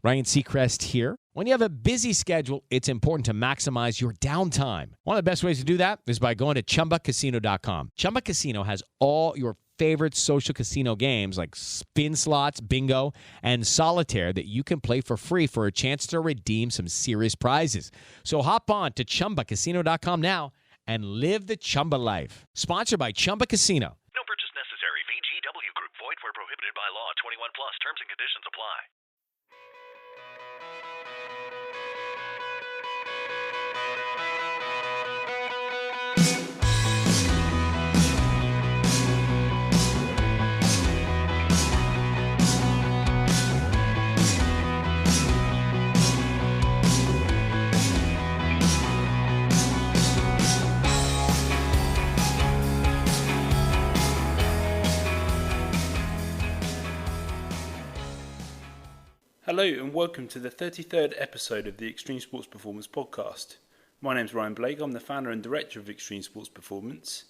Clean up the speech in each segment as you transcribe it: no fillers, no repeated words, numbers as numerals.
Ryan Seacrest here. When you have a busy schedule, it's important to maximize your downtime. One of the best ways to do that is by going to ChumbaCasino.com. Chumba Casino has all your favorite social casino games like spin slots, bingo, and solitaire that you can play for free for a chance to redeem some serious prizes. So hop on to ChumbaCasino.com now and live the Chumba life. Sponsored by Chumba Casino. No purchase necessary. VGW Group. Void where prohibited by law. 21 plus. Terms and conditions apply. Hello and welcome to the 33rd episode of the Extreme Sports Performance Podcast. My name's Ryan Blake, I'm the founder and director of Extreme Sports Performance.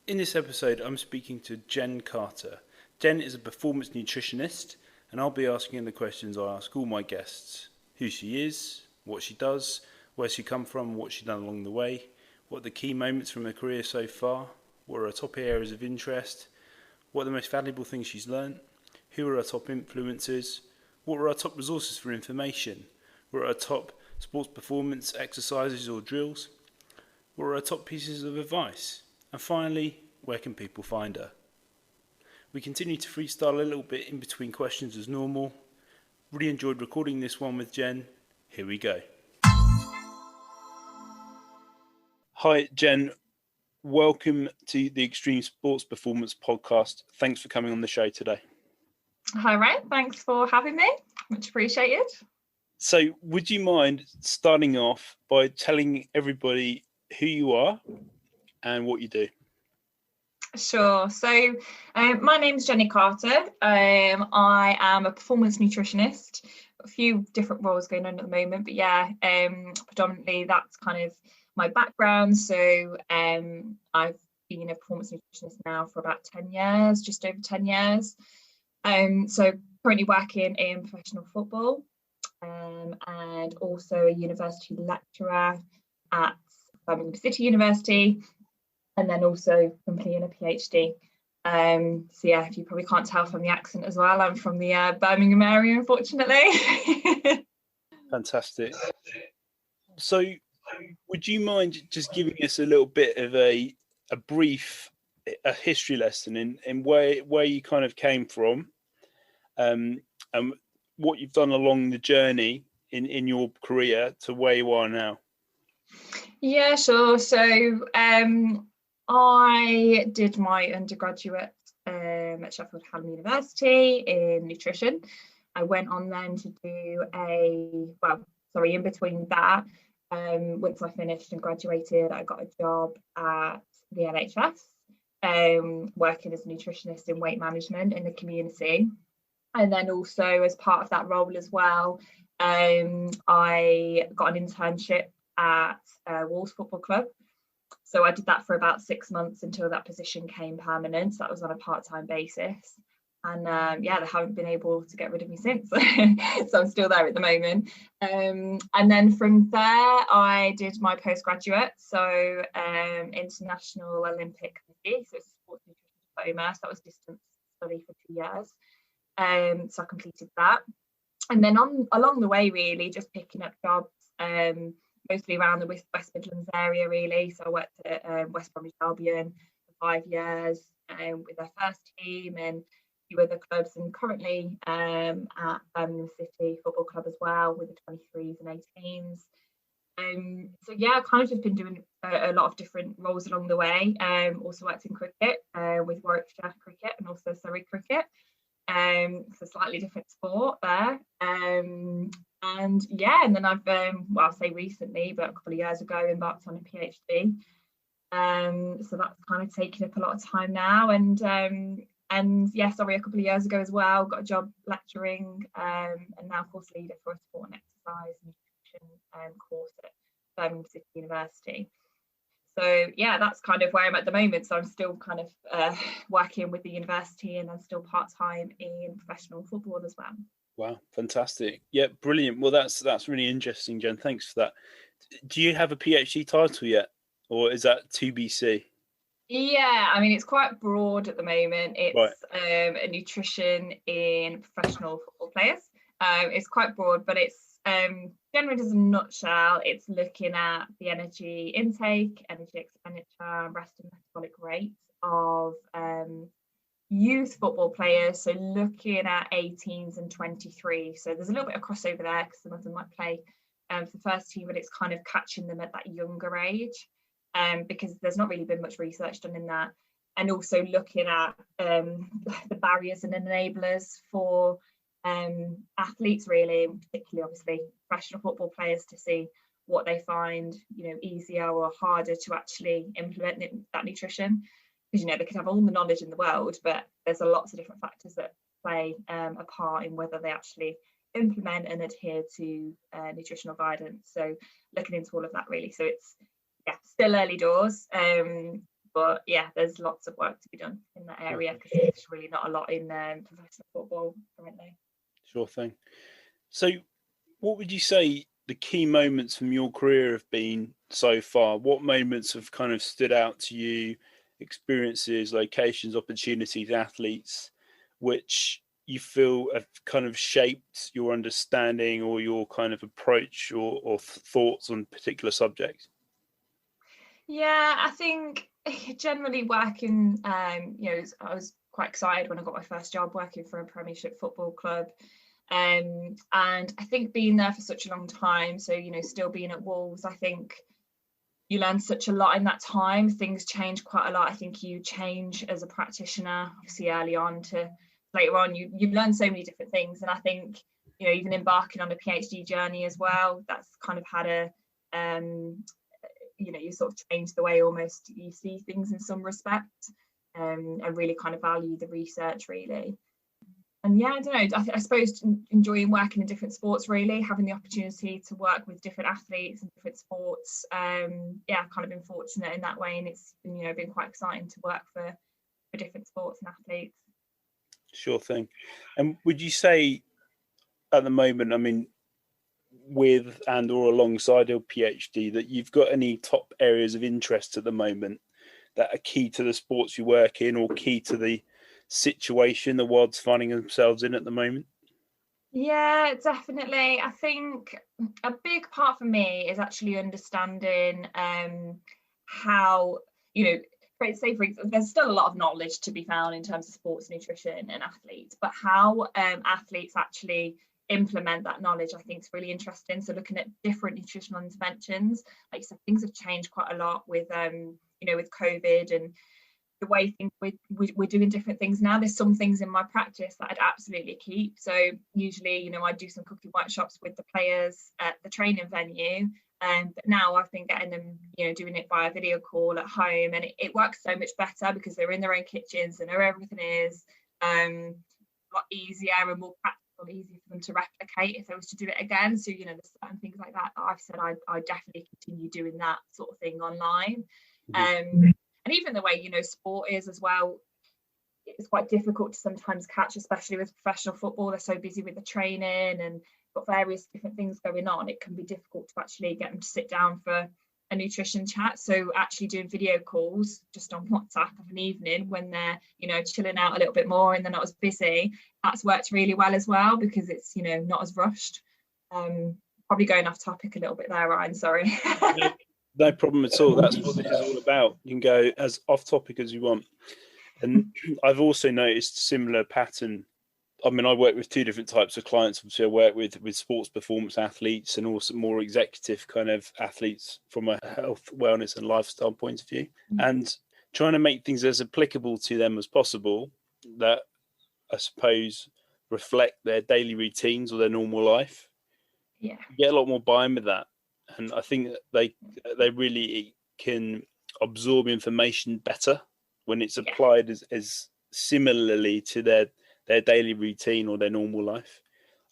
In this episode I'm speaking to Jen Carter. Jen is a performance nutritionist and I'll be asking her the questions I ask all my guests. Who she is, what she does, where she come from, what she's done along the way, what are the key moments from her career so far, what are her top areas of interest, what are the most valuable things she's learnt, who are her top influences, what are our top resources for information? What are our top sports performance exercises or drills? What are our top pieces of advice? And finally, where can people find her? We continue to freestyle a little bit in between questions as normal. Really enjoyed recording this one with Jen. Here we go. Hi Jen, welcome to the Extreme Sports Performance Podcast. Thanks for coming on the show today. Hi Ryan, thanks for having me, much appreciated. So would you mind starting off by telling everybody who you are and what you do? Sure, so my name's Jenny Carter. I am a performance nutritionist, a few different roles going on at the moment, but predominantly that's kind of my background. So I've been a performance nutritionist now for about 10 years, just over 10 years. So currently working in professional football and also a university lecturer at Birmingham City University and then also completing a PhD. If you probably can't tell from the accent as well, I'm from the Birmingham area, unfortunately. Fantastic. So would you mind just giving us a little bit of a brief history lesson in where you kind of came from and what you've done along the journey in your career to where you are now? Yeah, sure. So I did my undergraduate at Sheffield Hallam University in nutrition. I went on then to do in between that, once I finished and graduated, I got a job at the NHS, working as a nutritionist in weight management in the community. And then also as part of that role as well, I got an internship at Wolves Football Club. So I did that for about 6 months until that position came permanent. So that was on a part-time basis. And they haven't been able to get rid of me since. So I'm still there at the moment. And then from there, I did my postgraduate. So International Olympic Committee, so it's a sports nutrition diploma. So that was distance study for 2 years. So I completed that. And then along the way, really, just picking up jobs, mostly around the West Midlands area, really. So I worked at West Bromwich Albion for 5 years with their first team and few other clubs, and currently at Birmingham City Football Club as well with the 23s and 18s. I've kind of just been doing a lot of different roles along the way. Also worked in cricket with Warwickshire Cricket and also Surrey Cricket. It's a slightly different sport there. And then I've I'll say recently, but a couple of years ago, embarked on a PhD. So that's kind of taken up a lot of time now. A couple of years ago as well, got a job lecturing and now course leader for a sport and exercise nutrition course at Birmingham City University. So that's kind of where I'm at the moment. So I'm still kind of working with the university and I'm still part-time in professional football as well. Wow, fantastic. Yeah, brilliant. Well, that's really interesting, Jen. Thanks for that. Do you have a PhD title yet, or is that to be see? Yeah, I mean, it's quite broad at the moment. Right. It's a nutrition in professional football players. It's quite broad, but it's generally, as a nutshell, it's looking at the energy intake, energy expenditure, rest and metabolic rates of youth football players. So looking at 18s and 23. So there's a little bit of crossover there because some of them might play for the first team, but it's kind of catching them at that younger age. Because there's not really been much research done in that, and also looking at the barriers and enablers for athletes, really, and particularly obviously professional football players, to see what they find, easier or harder to actually implement that nutrition. Because they could have all the knowledge in the world, but there's lots of different factors that play a part in whether they actually implement and adhere to nutritional guidance. So looking into all of that, really. So it's still early doors, but there's lots of work to be done in that area because there's really not a lot in professional football currently. Sure thing. So what would you say the key moments from your career have been so far? What moments have kind of stood out to you, experiences, locations, opportunities, athletes, which you feel have kind of shaped your understanding or your kind of approach or thoughts on particular subjects? Yeah, I think generally working, I was quite excited when I got my first job working for a Premiership football club. And I think being there for such a long time, so, still being at Wolves, I think you learn such a lot in that time. Things change quite a lot. I think you change as a practitioner, obviously early on to later on, you learn so many different things. And I think, even embarking on a PhD journey as well, that's kind of had a, you sort of change the way almost you see things in some respect, and really kind of value the research, really. And I don't know, I suppose enjoying working in different sports, really, having the opportunity to work with different athletes and different sports. Kind of been fortunate in that way, and it's been quite exciting to work for different sports and athletes. Sure thing. And would you say at the moment, I mean, with and or alongside your PhD, that you've got any top areas of interest at the moment that are key to the sports you work in or key to the situation the world's finding themselves in at the moment? Yeah, definitely. I think a big part for me is actually understanding how, say for example, there's still a lot of knowledge to be found in terms of sports nutrition and athletes, but how athletes actually implement that knowledge, I think, is really interesting. So looking at different nutritional interventions, like you said, things have changed quite a lot with with COVID and the way things we're doing different things now. There's some things in my practice that I'd absolutely keep. So usually, I do some cooking workshops with the players at the training venue. But now I've been getting them, doing it via video call at home, and it works so much better because they're in their own kitchens and know where everything is. A lot easier and more practical, easier for them to replicate if they was to do it again. So there's certain things like that I've said I definitely continue doing that sort of thing online. And even the way sport is as well, it's quite difficult to sometimes catch, especially with professional football. They're so busy with the training and got various different things going on. It can be difficult to actually get them to sit down for a nutrition chat. So actually doing video calls just on WhatsApp of an evening when they're chilling out a little bit more and they're not as busy, that's worked really well as well because it's not as rushed. Probably going off topic a little bit there, Ryan, sorry. No problem at all. That's what this is all about. You can go as off topic as you want. And I've also noticed a similar pattern. I mean, I work with two different types of clients. Obviously, I work with sports performance athletes and also more executive kind of athletes from a health, wellness and lifestyle point of view. And trying to make things as applicable to them as possible that I suppose reflect their daily routines or their normal life. Yeah. You get a lot more buy-in with that. And I think that they really can absorb information better when it's applied as similarly to their daily routine or their normal life.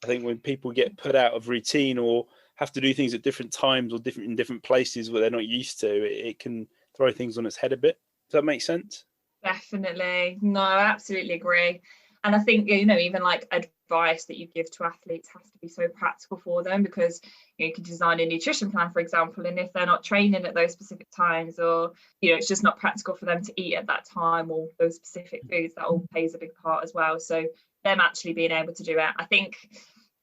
I think when people get put out of routine or have to do things at different times or in different places where they're not used to, it can throw things on its head a bit. Does that make sense? Definitely. No, I absolutely agree. And I think, even like advice that you give to athletes has to be so practical for them, because you can design a nutrition plan, for example, and if they're not training at those specific times, or it's just not practical for them to eat at that time, or those specific foods, that all plays a big part as well. So them actually being able to do it, I think,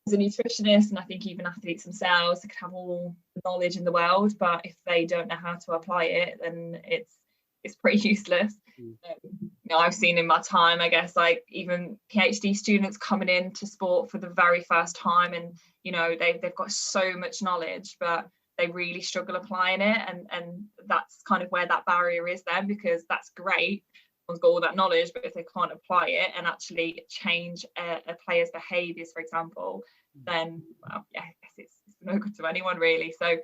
as a nutritionist, and I think even athletes themselves, they could have all the knowledge in the world, but if they don't know how to apply it, then it's pretty useless. I've seen in my time, I guess, like even PhD students coming into sport for the very first time, and they've got so much knowledge, but they really struggle applying it, and that's kind of where that barrier is then, because that's great, everyone's got all that knowledge, but if they can't apply it and actually change a player's behaviours, for example, then I guess it's no good to anyone really. So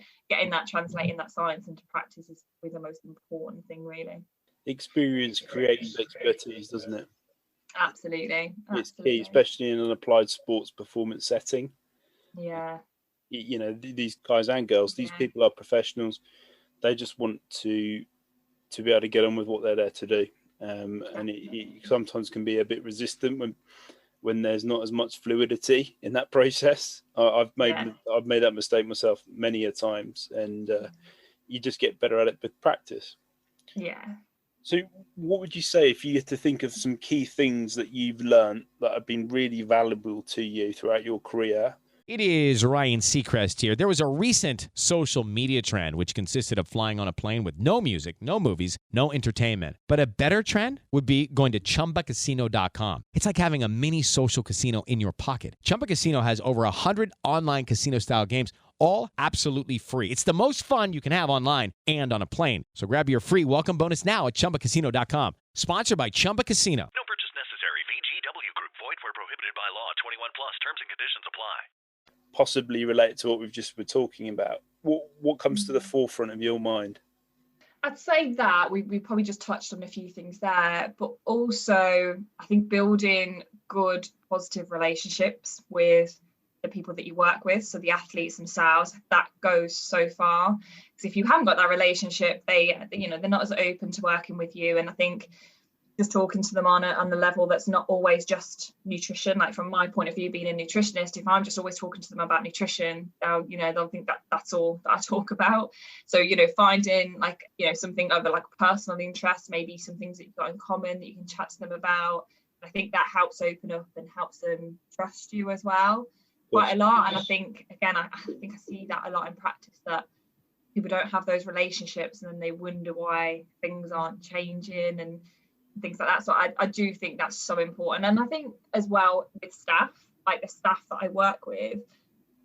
translating that science into practice is the most important thing, really. Experience creates expertise, doesn't it? Absolutely. It's key, especially in an applied sports performance setting. Yeah. These guys and girls, these people are professionals. They just want to be able to get on with what they're there to do. And it sometimes can be a bit resistant when there's not as much fluidity in that process. I've made that mistake myself many a times, and you just get better at it with practice. Yeah. So what would you say if you had to think of some key things that you've learned that have been really valuable to you throughout your career? It is Ryan Seacrest here. There was a recent social media trend which consisted of flying on a plane with no music, no movies, no entertainment. But a better trend would be going to ChumbaCasino.com. It's like having a mini social casino in your pocket. Chumba Casino has over 100 online casino-style games, all absolutely free. It's the most fun you can have online and on a plane. So grab your free welcome bonus now at ChumbaCasino.com. Sponsored by Chumba Casino. No purchase necessary. VGW Group. Void where prohibited by law. 21 plus. Terms and conditions apply. Possibly related to what we've just been talking about. What comes to the forefront of your mind? I'd say that we probably just touched on a few things there, but also I think building good, positive relationships with the people that you work with, so the athletes themselves, that goes so far. Because if you haven't got that relationship, they're not as open to working with you. And I think just talking to them on the level that's not always just nutrition, like from my point of view, being a nutritionist, if I'm just always talking to them about nutrition, they'll think that that's all that I talk about. So finding something over like personal interest, maybe some things that you've got in common that you can chat to them about. I think that helps open up and helps them trust you as well quite a lot. And I think again, I see that a lot in practice, that people don't have those relationships and then they wonder why things aren't changing and things like that. So I do think that's so important. And I think as well with staff, like the staff that I work with,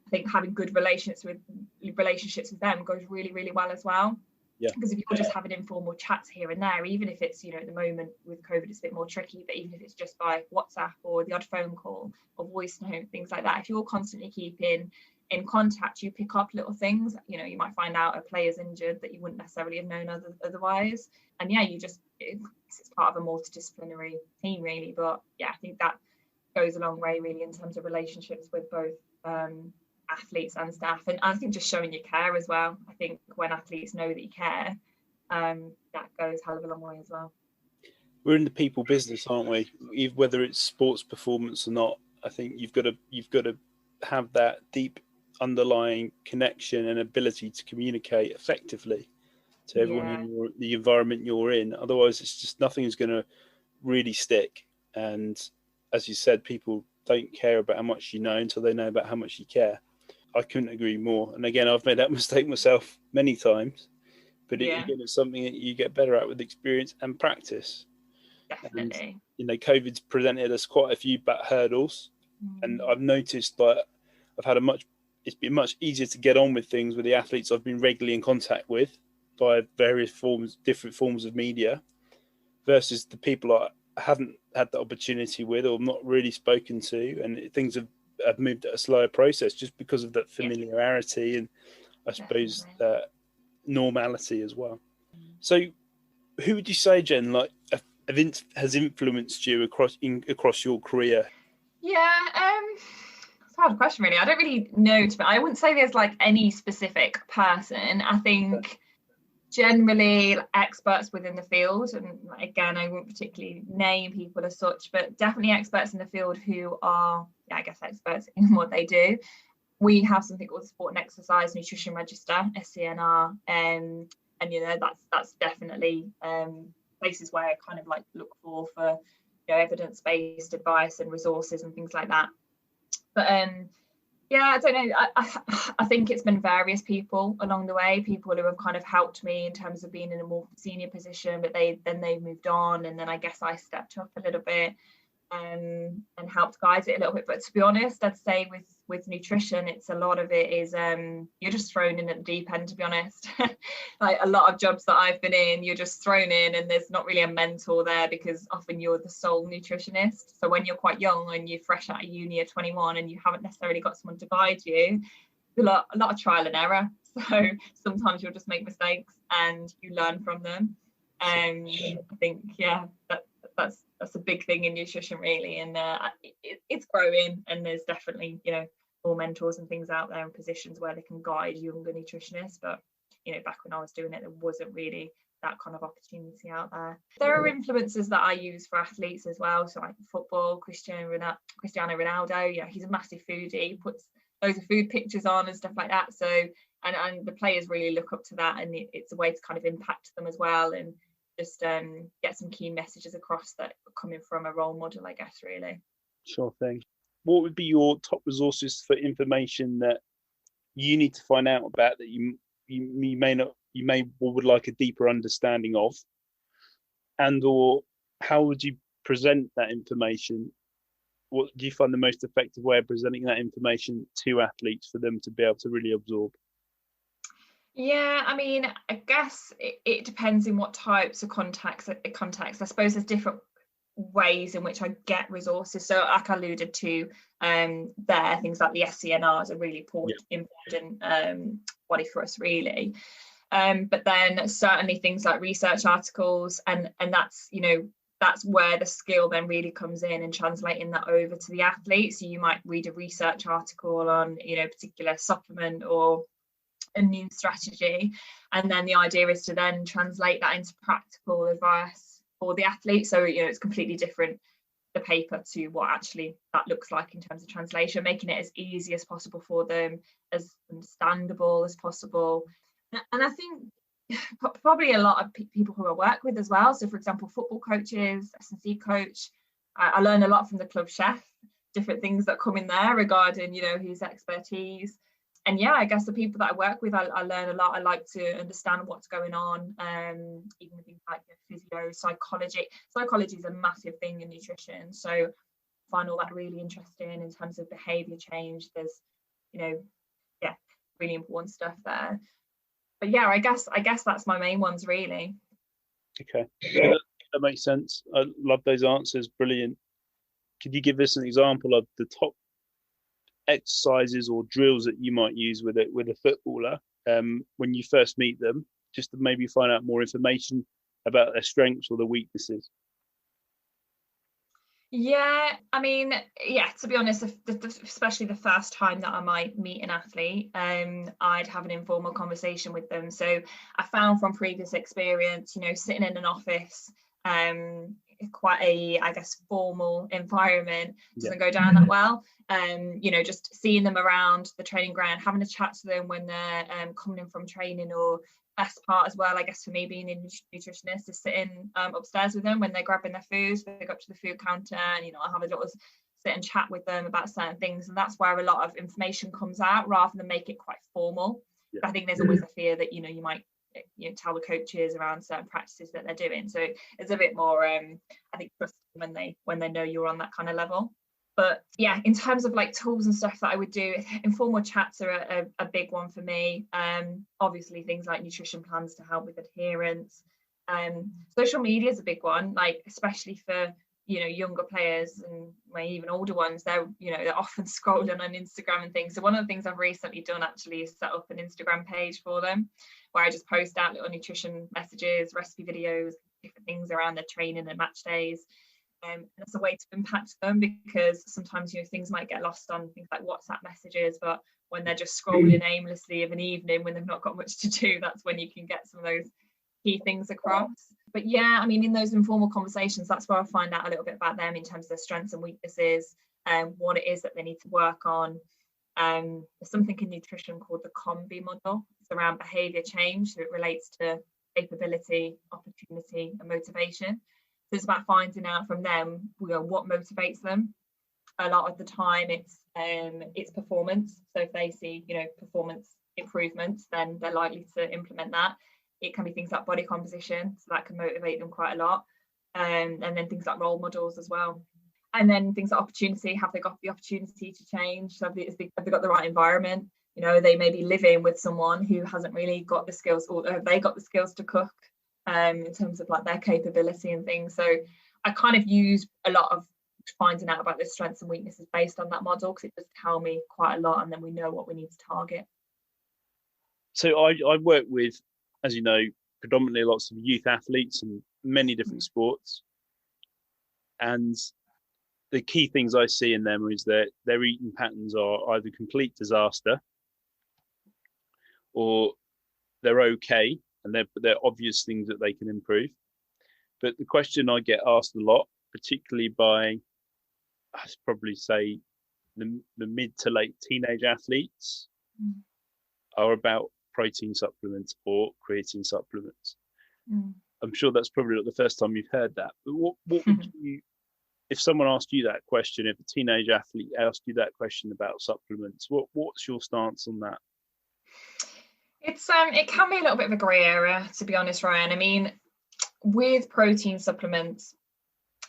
I think having good relationships with them goes really, really well as well. Yeah. Because if you're just having informal chats here and there, even if it's, at the moment with COVID, it's a bit more tricky, but even if it's just by WhatsApp or the odd phone call or voice note, things like that, if you're constantly keeping in contact, you pick up little things. You might find out a player's injured that you wouldn't necessarily have known otherwise. And it's part of a multidisciplinary team really. But yeah, I think that goes a long way really in terms of relationships with both athletes and staff. And I think just showing you care as well. I think when athletes know that you care, that goes a hell of a long way as well. We're in the people business, aren't we? Whether it's sports performance or not, I think you've got to have that deep underlying connection and ability to communicate effectively to everyone in the environment you're in. Otherwise, it's just nothing is going to really stick. And as you said, people don't care about how much you know until they know about how much you care. I couldn't agree more. And again, I've made that mistake myself many times, but it's something that you get better at with experience and practice. Definitely. And, COVID's presented us quite a few hurdles, and I've noticed that it's been much easier to get on with things with the athletes I've been regularly in contact with by different forms of media, versus the people I haven't had the opportunity with or not really spoken to, and things have moved at a slower process just because of that familiarity and I suppose normality as well. So who would you say, Jen, has influenced you across your career? Yeah, it's a hard question really. I don't really know, I wouldn't say there's like any specific person. I think generally experts within the field, and again, I won't particularly name people as such, but definitely experts in the field who are, I guess, experts in what they do. We have something called the Sport and Exercise Nutrition Register, SCNR, and that's definitely places where I kind of like look for evidence-based advice and resources and things like that. But yeah, I don't know. I think it's been various people along the way, people who have kind of helped me in terms of being in a more senior position, but they've moved on, and then I guess I stepped up a little bit and helped guide it a little bit. But to be honest, I'd say with nutrition, it's a lot of it is you're just thrown in at the deep end, to be honest. Like a lot of jobs that I've been in, you're just thrown in and there's not really a mentor there, because often you're the sole nutritionist. So when you're quite young and you're fresh out of uni at 21 and you haven't necessarily got someone to guide you, a lot of trial and error. So sometimes you'll just make mistakes and you learn from them. And I think, that's a big thing in nutrition, really, and it's growing, and there's definitely more mentors and things out there in positions where they can guide younger nutritionists. But back when I was doing it, there wasn't really that kind of opportunity out there. There are influencers that I use for athletes as well, so like football, Cristiano Ronaldo, he's a massive foodie, he puts loads of food pictures on and stuff like that, so and the players really look up to that, and it's a way to kind of impact them as well, and just get some key messages across that are coming from a role model, I guess, really. Sure thing. What would be your top resources for information that you need to find out about that you would like a deeper understanding of, and or how would you present that information? What do you find the most effective way of presenting that information to athletes for them to be able to really absorb? Yeah, I mean, I guess it depends in what types of contacts. I suppose there's different ways in which I get resources. So like I alluded to there, things like the SCNR is a really important body for us, really. But then certainly things like research articles, and that's that's where the skill then really comes in, and translating that over to the athlete. So you might read a research article on a particular supplement or a new strategy, and then the idea is to then translate that into practical advice for the athlete. So it's completely different, the paper, to what actually that looks like in terms of translation, making it as easy as possible for them, as understandable as possible. And I think probably a lot of people who I work with as well, so for example football coaches, S&C coach, I learn a lot from the club chef, different things that come in there regarding his expertise. And I guess the people that I work with, I learn a lot. I like to understand what's going on, even things like physio, psychology. Psychology is a massive thing in nutrition, so I find all that really interesting in terms of behaviour change. There's, really important stuff there. But I guess that's my main ones, really. Okay, that makes sense. I love those answers. Brilliant. Could you give us an example of the top exercises or drills that you might use with a footballer when you first meet them, just to maybe find out more information about their strengths or their weaknesses? I mean, to be honest, especially the first time that I might meet an athlete, I'd have an informal conversation with them. So I found from previous experience, sitting in an office, quite a, I guess, formal environment doesn't go down that well. Just seeing them around the training ground, having a chat to them when they're coming in from training, or best part as well, I guess, for me being a nutritionist, is sitting upstairs with them when they're grabbing their food. So they go up to the food counter, and I'll have a little sit and chat with them about certain things, and that's where a lot of information comes out, rather than make it quite formal. I think there's always a fear that you might tell the coaches around certain practices that they're doing, so it's a bit more I think trust when they know you're on that kind of level. But in terms of like tools and stuff that I would do, informal chats are a big one for me. Obviously things like nutrition plans to help with adherence. Social media is a big one, like especially for younger players and even older ones. They're often scrolling on Instagram and things. So one of the things I've recently done actually is set up an Instagram page for them, where I just post out little nutrition messages, recipe videos, different things around their training and match days. And it's a way to impact them, because sometimes things might get lost on things like WhatsApp messages, but when they're just scrolling aimlessly of an evening when they've not got much to do. That's when you can get some of those key things across. But yeah, I mean, in those informal conversations, that's where I find out a little bit about them in terms of their strengths and weaknesses, and what it is that they need to work on. There's something in nutrition called the COMBI model. It's around behaviour change, so it relates to capability, opportunity, and motivation. So it's about finding out from them, what motivates them. A lot of the time, it's performance. So if they see, performance improvements, then they're likely to implement that. It can be things like body composition, so that can motivate them quite a lot, and then things like role models as well. And then things like opportunity. Have they got the opportunity to change? So have they got the right environment? They may be living with someone who hasn't really got the skills, or have they got the skills to cook, in terms of like their capability and things. So I kind of use a lot of finding out about the strengths and weaknesses based on that model, because it does tell me quite a lot, and then we know what we need to target. So I work with, as you know, predominantly lots of youth athletes in many different sports. And the key things I see in them is that their eating patterns are either complete disaster, or they're okay, and they're obvious things that they can improve. But the question I get asked a lot, particularly by, I'd probably say, the mid to late teenage athletes, are about protein supplements or creatine supplements. I'm sure that's probably not the first time you've heard that. But what would you, if someone asked you that question, if a teenage athlete asked you that question about supplements, what's your stance on that? It can be a little bit of a grey area, to be honest, Ryan. I mean, with protein supplements,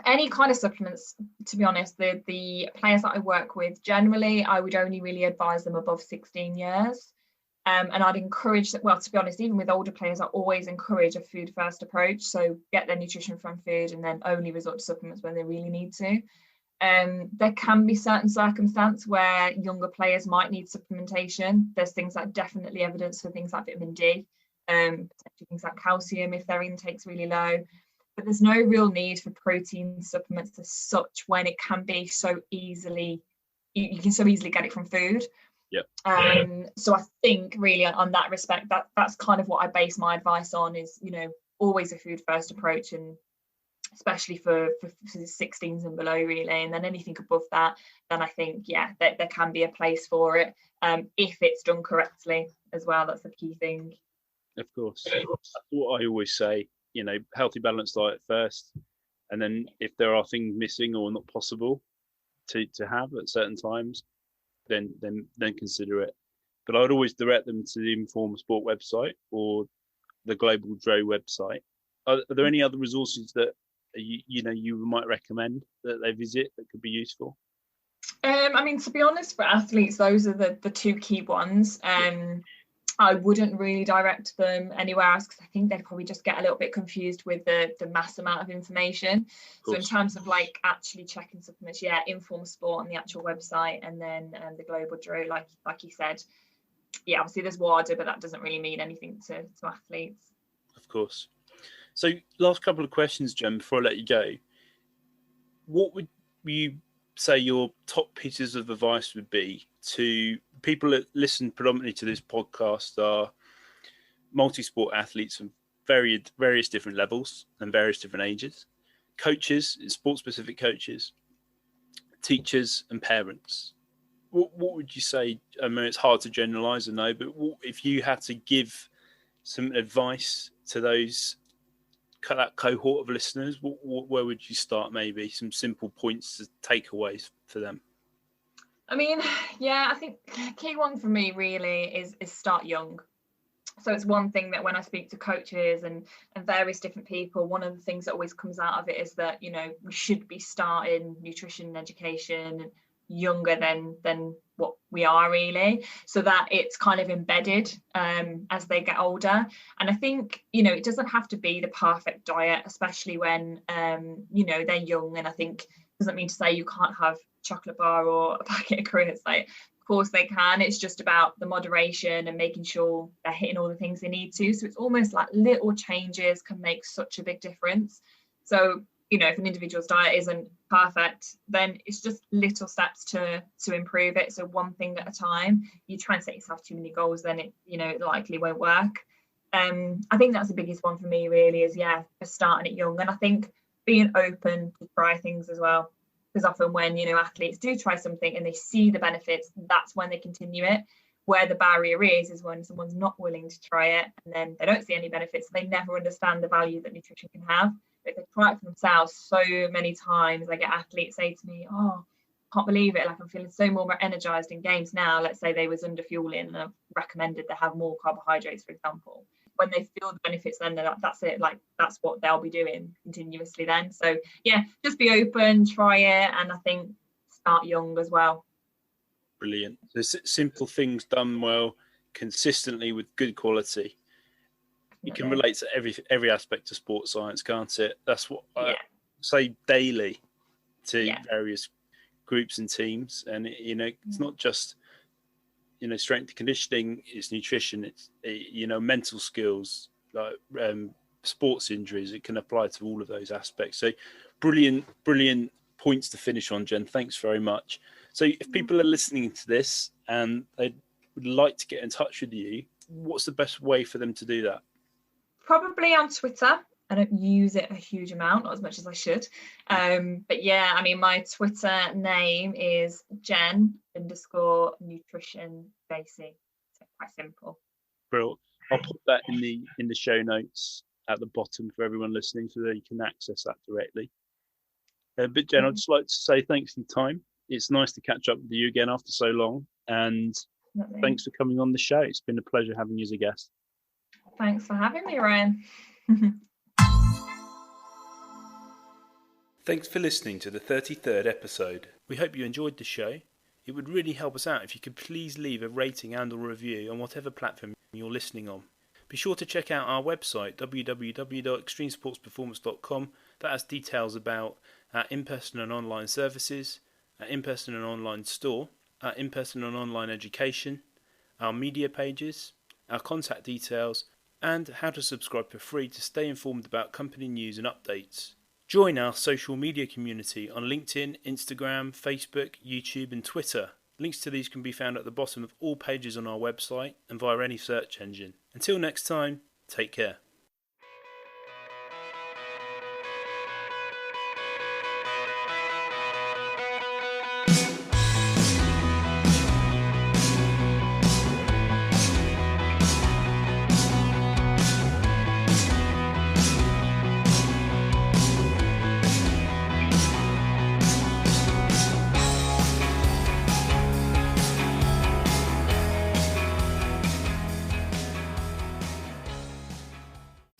any kind of supplements, to be honest, the players that I work with, generally, I would only really advise them above 16 years. And I'd encourage that, well, to be honest, even with older players, I always encourage a food first approach. So get their nutrition from food and then only resort to supplements when they really need to. There can be certain circumstances where younger players might need supplementation. There's things like definitely evidence for things like vitamin D, potentially things like calcium if their intake's really low. But there's no real need for protein supplements as such when it can be so easily, you can so easily get it from food. So I think really on that respect, that's kind of what I base my advice on, is always a food first approach, and especially for 16s and below, really. And then anything above that, then I think that there can be a place for it, if it's done correctly as well. That's the key thing. Of course, that's what I always say. Healthy, balanced diet first, and then if there are things missing or not possible to have at certain times, then consider it. But I would always direct them to the Inform Sport website or the Global Dro website. Are there any other resources that you might recommend that they visit that could be useful? I mean, to be honest, for athletes, those are the two key ones. I wouldn't really direct them anywhere else, because I think they'd probably just get a little bit confused with the mass amount of information. So in terms of like actually checking supplements, Inform Sport on the actual website, and then the Global Dro, like you said. Obviously there's WADA, but that doesn't really mean anything to athletes. Of course. So last couple of questions, Jen, before I let you go. What would you say your top pieces of advice would be to people that listen predominantly to this podcast? Are multi-sport athletes of various different levels and various different ages, coaches, sport-specific coaches, teachers and parents. What would you say? I mean, it's hard to generalize, I know, but if you had to give some advice to that cohort of listeners, where would you start? Maybe some simple points, takeaways for them. I mean, I think the key one for me really is start young. So it's one thing that when I speak to coaches and various different people, one of the things that always comes out of it is that, we should be starting nutrition and education younger than what we are, really, so that it's kind of embedded as they get older. And I think it doesn't have to be the perfect diet, especially when they're young. And I think it doesn't mean to say you can't have chocolate bar or a packet of grits. Like, of course they can. It's just about the moderation and making sure they're hitting all the things they need to. So it's almost like little changes can make such a big difference. So if an individual's diet isn't perfect, then it's just little steps to improve it. So one thing at a time. You try and set yourself too many goals, then it likely won't work. I think that's the biggest one for me, really, is just starting it young. And I think being open to try things as well, because often when athletes do try something and they see the benefits, that's when they continue it. Where the barrier is when someone's not willing to try it and then they don't see any benefits, they never understand the value that nutrition can have. But if they try it for themselves, so many times I get athletes say to me, "Oh, I can't believe it, like I'm feeling so more energized in games now." Let's say they was under fueling and I've recommended they have more carbohydrates, for example. When they feel the benefits, then that's it, like that's what they'll be doing continuously then. So just be open, try it, and I think start young as well. Brilliant. So simple things done well, consistently with good quality. You can relate to every aspect of sports science, can't it? That's what I say daily to various groups and teams. And it's not just strength and conditioning, it's nutrition, it's mental skills, like sports injuries. It can apply to all of those aspects. So brilliant points to finish on, Jen. Thanks very much. So if people are listening to this and they would like to get in touch with you, what's the best way for them to do that? Probably on Twitter. I don't use it a huge amount, not as much as I should. But my Twitter name is Jen_nutrition Dacey. So quite simple. Brilliant. I'll put that in the show notes at the bottom for everyone listening, so that you can access that directly. But Jen, I'd just like to say thanks for your time. It's nice to catch up with you again after so long, and thanks for coming on the show. It's been a pleasure having you as a guest. Thanks for having me, Ryan. Thanks for listening to the 33rd episode. We hope you enjoyed the show. It would really help us out if you could please leave a rating and or review on whatever platform you're listening on. Be sure to check out our website, www.extremesportsperformance.com. That has details about our in-person and online services, our in-person and online store, our in-person and online education, our media pages, our contact details, and how to subscribe for free to stay informed about company news and updates. Join our social media community on LinkedIn, Instagram, Facebook, YouTube and Twitter. Links to these can be found at the bottom of all pages on our website and via any search engine. Until next time, take care.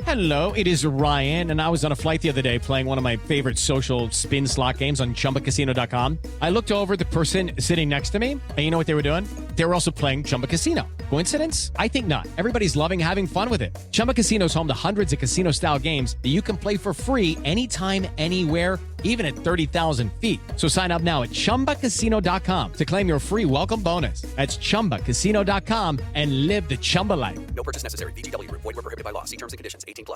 Hello, it is Ryan, and I was on a flight the other day playing one of my favorite social spin slot games on ChumbaCasino.com. I looked over at the person sitting next to me, and you know what they were doing? They were also playing Chumba Casino. Coincidence? I think not. Everybody's loving having fun with it. Chumba Casino is home to hundreds of casino-style games that you can play for free anytime, anywhere, even at 30,000 feet. So sign up now at ChumbaCasino.com to claim your free welcome bonus. That's ChumbaCasino.com and live the Chumba life. No purchase necessary. VGW Group. Void where prohibited by law. See terms and conditions. 18+.